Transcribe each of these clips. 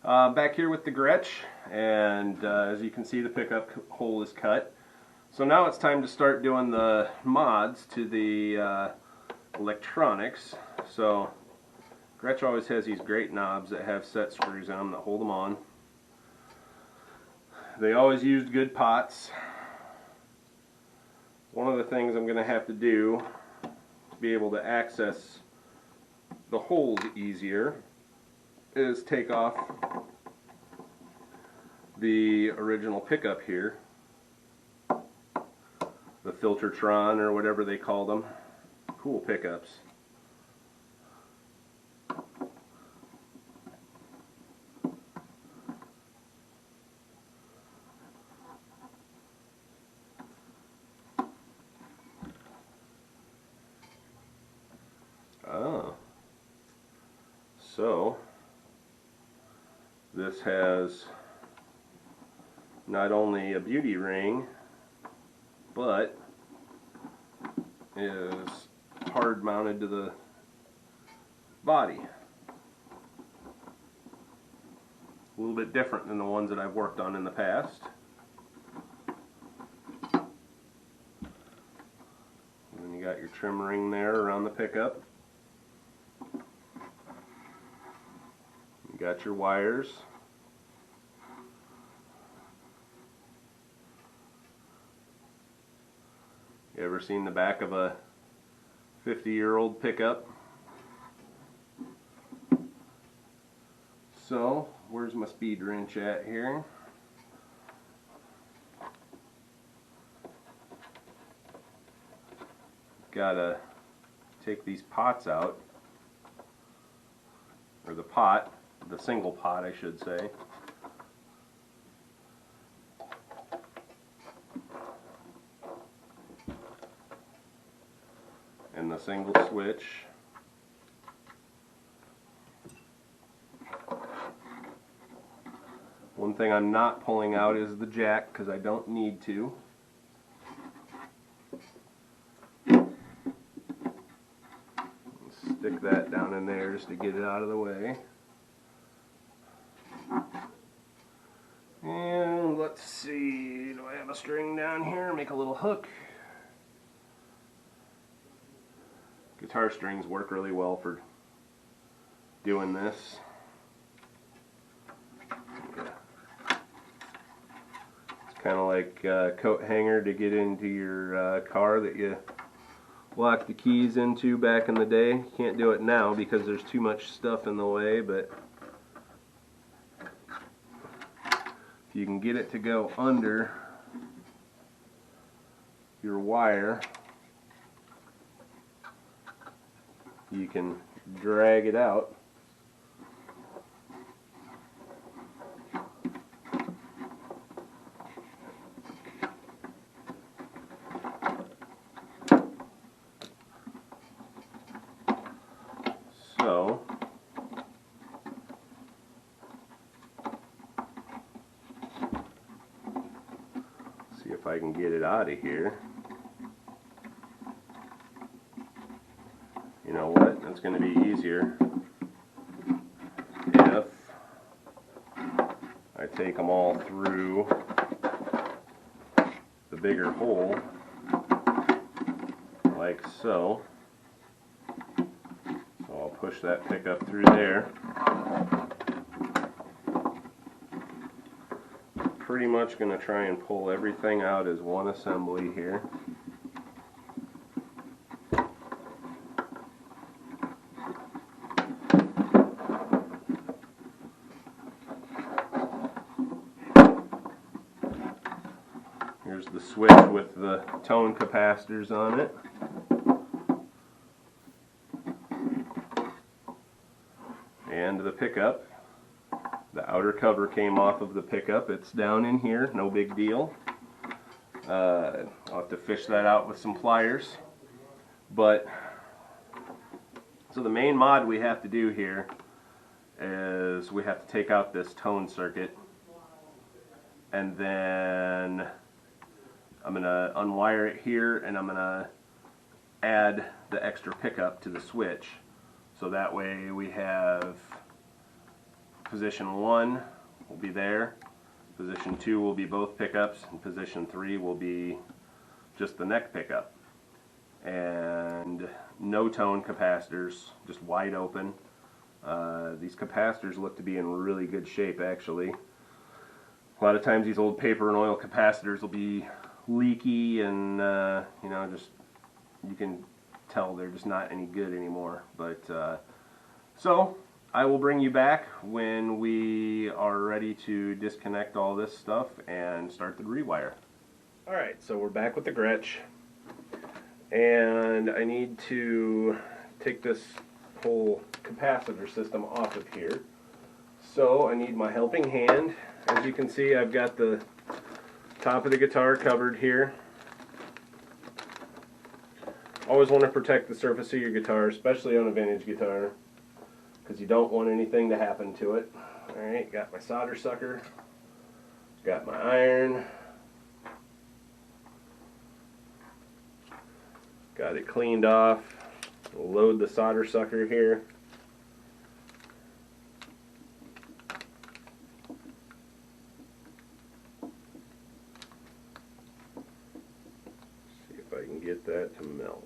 Back here with the Gretsch, and as you can see, the pickup hole is cut. So now it's time to start doing the mods to the electronics. So Gretsch always has these great knobs that have set screws in them that hold them on. They always used good pots. One of the things I'm going to have to do to be able to access the holes easier is take off the original pickup here, the Filtertron or whatever they call them. Cool pickups. So this has not only a beauty ring, but is hard mounted to the body. A little bit different than the ones that I've worked on in the past. And then you got your trim ring there around the pickup. You got your wires. You ever seen the back of a 50-year-old pickup? So, where's my speed wrench at here? Gotta take these pots out, or the single pot I should say. And the single switch. One thing I'm not pulling out is the jack because I don't need to. Stick that down in there just to get it out of the way. And let's see, do I have a string down here? Make a little hook. Guitar strings work really well for doing this. Yeah. It's kind of like a coat hanger to get into your car that you lock the keys into back in the day. You can't do it now because there's too much stuff in the way, but if you can get it to go under your wire, you can drag it out. So see if I can get it out of here. You know what? It's going to be easier if I take them all through the bigger hole, like so. So I'll push that pickup through there. Pretty much going to try and pull everything out as one assembly here. Here's the switch with the tone capacitors on it. And the pickup. The outer cover came off of the pickup. It's down in here, no big deal. I'll have to fish that out with some pliers. But, so the main mod we have to do here is we have to take out this tone circuit, and then I'm going to unwire it here, and I'm going to add the extra pickup to the switch. So that way we have Position 1 will be there. Position 2 will be both pickups, and position 3 will be just the neck pickup. And no tone capacitors, just wide open. These capacitors look to be in really good shape, actually. A lot of times these old paper and oil capacitors will be leaky, and you know, just you can tell they're just not any good anymore. But so I will bring you back when we are ready to disconnect all this stuff and start the rewire. Alright, so we're back with the Gretsch, and I need to take this whole capacitor system off of here. So I need my helping hand. As you can see, I've got the top of the guitar covered here. Always want to protect the surface of your guitar, especially on a vintage guitar, because you don't want anything to happen to it. Alright, got my solder sucker, got my iron, got it cleaned off. We'll load the solder sucker here. See if I can get that to melt.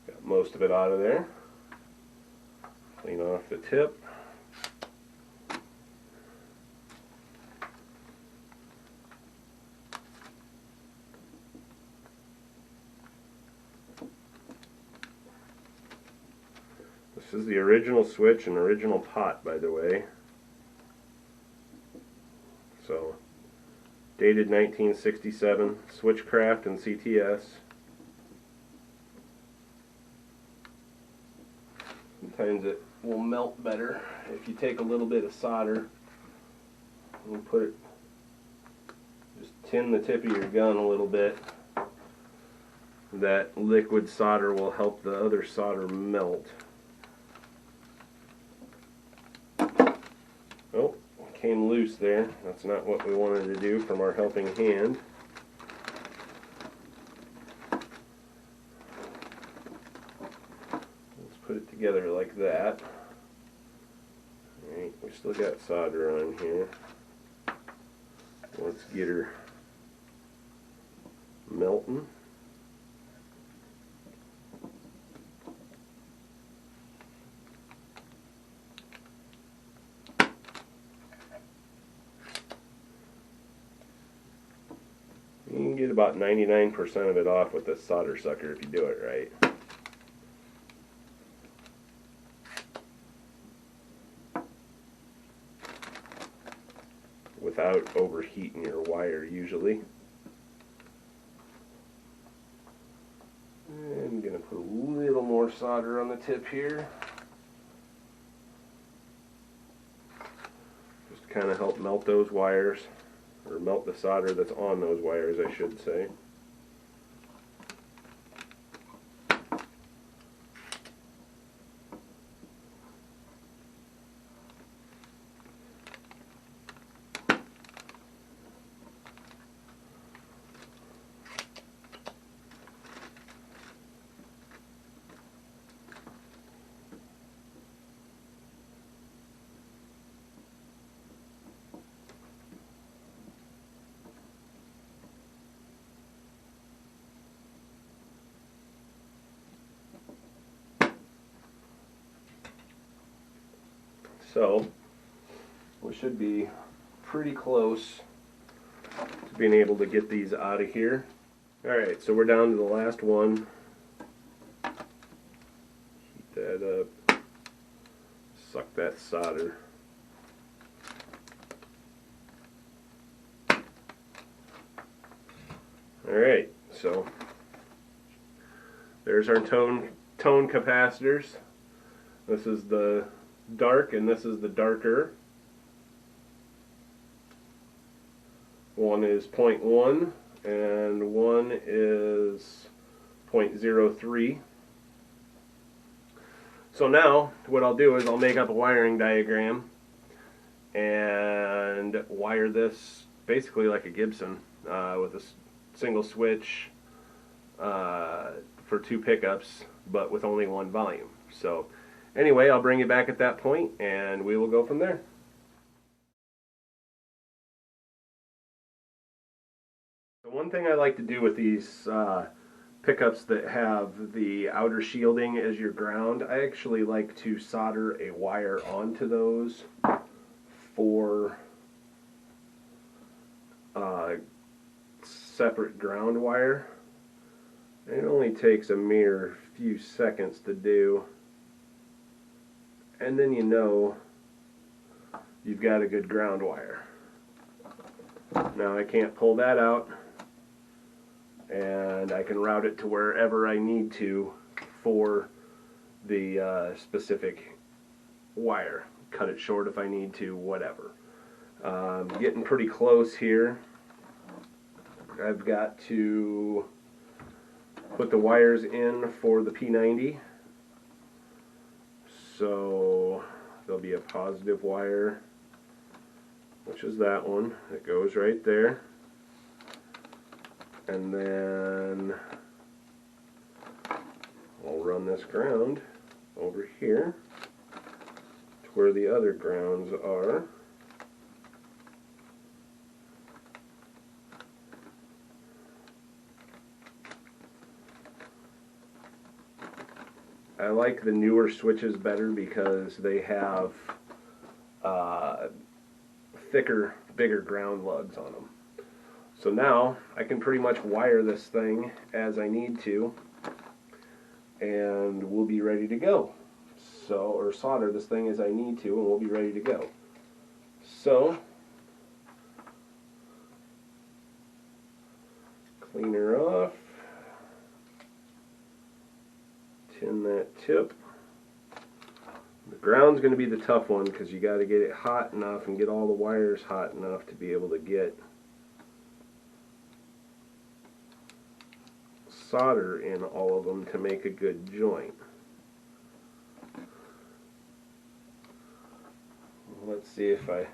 Got most of it out of there. Clean off the tip. This is the original switch and original pot, by the way. So, dated 1967, Switchcraft and CTS. Sometimes it will melt better if you take a little bit of solder and put it, just tin the tip of your gun a little bit. That liquid solder will help the other solder melt. Oh, came loose there. That's not what we wanted to do from our helping hand. Put it together like that. Alright, we still got solder on here. Let's get her melting. You can get about 99% of it off with this solder sucker if you do it right. Without overheating your wire, usually. And I'm going to put a little more solder on the tip here. Just to kind of help melt those wires, or melt the solder that's on those wires, I should say. So we should be pretty close to being able to get these out of here. Alright, so we're down to the last one. Heat that up. Suck that solder. Alright, so there's our tone capacitors. This is the dark and this is the darker. One is 0.1 and one is 0.03. So now what I'll do is I'll make up a wiring diagram and wire this basically like a Gibson with a single switch for 2 pickups, but with only 1 volume. So anyway, I'll bring you back at that point and we will go from there. So one thing I like to do with these pickups that have the outer shielding as your ground, I actually like to solder a wire onto those for separate ground wire. It only takes a mere few seconds to do, and then you know you've got a good ground wire. Now I can't pull that out, and I can route it to wherever I need to for the specific wire. Cut it short if I need to, whatever. Getting pretty close here. I've got to put the wires in for the P90. So there'll be a positive wire, which is that one. It goes right there. And then I'll run this ground over here to where the other grounds are. I like the newer switches better because they have thicker, bigger ground lugs on them. So now I can pretty much wire this thing as I need to, and we'll be ready to go. So, or solder this thing as I need to, and we'll be ready to go. So, clean her off. Tin that tip. The ground's going to be the tough one because you got to get it hot enough and get all the wires hot enough to be able to get solder in all of them to make a good joint. Let's see if I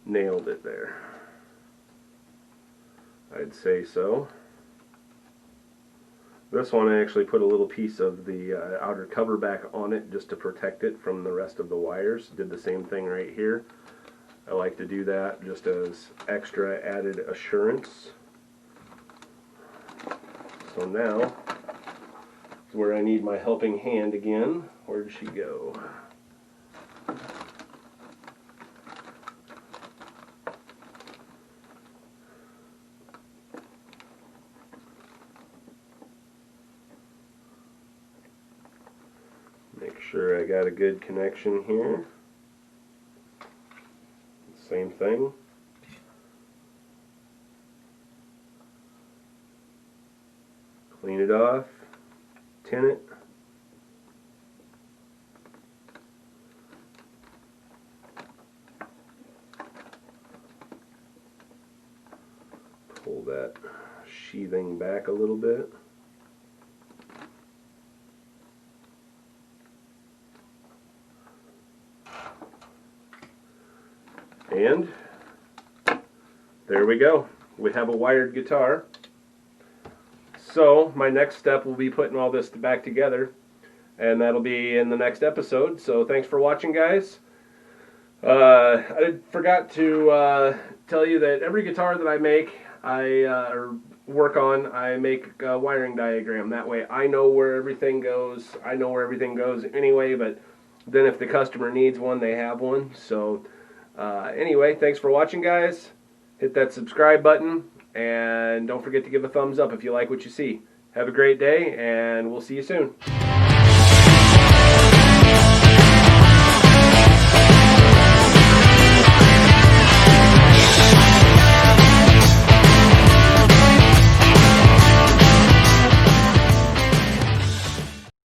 nailed it there. I'd say so. This one I actually put a little piece of the outer cover back on it just to protect it from the rest of the wires. Did the same thing right here. I like to do that just as extra added assurance. So now is where I need my helping hand again. Where'd she go? Make sure I got a good connection here. Same thing. Clean it off, tin it. Pull that sheathing back a little bit. And there we go. We have a wired guitar. So my next step will be putting all this back together, and that'll be in the next episode. So thanks for watching, guys. I forgot to tell you that every guitar that I make, or work on, I make a wiring diagram. That way I know where everything goes. I know where everything goes anyway, but then if the customer needs one, they have one. So anyway, thanks for watching, guys. Hit that subscribe button, and don't forget to give a thumbs up if you like what you see. Have a great day, and we'll see you soon.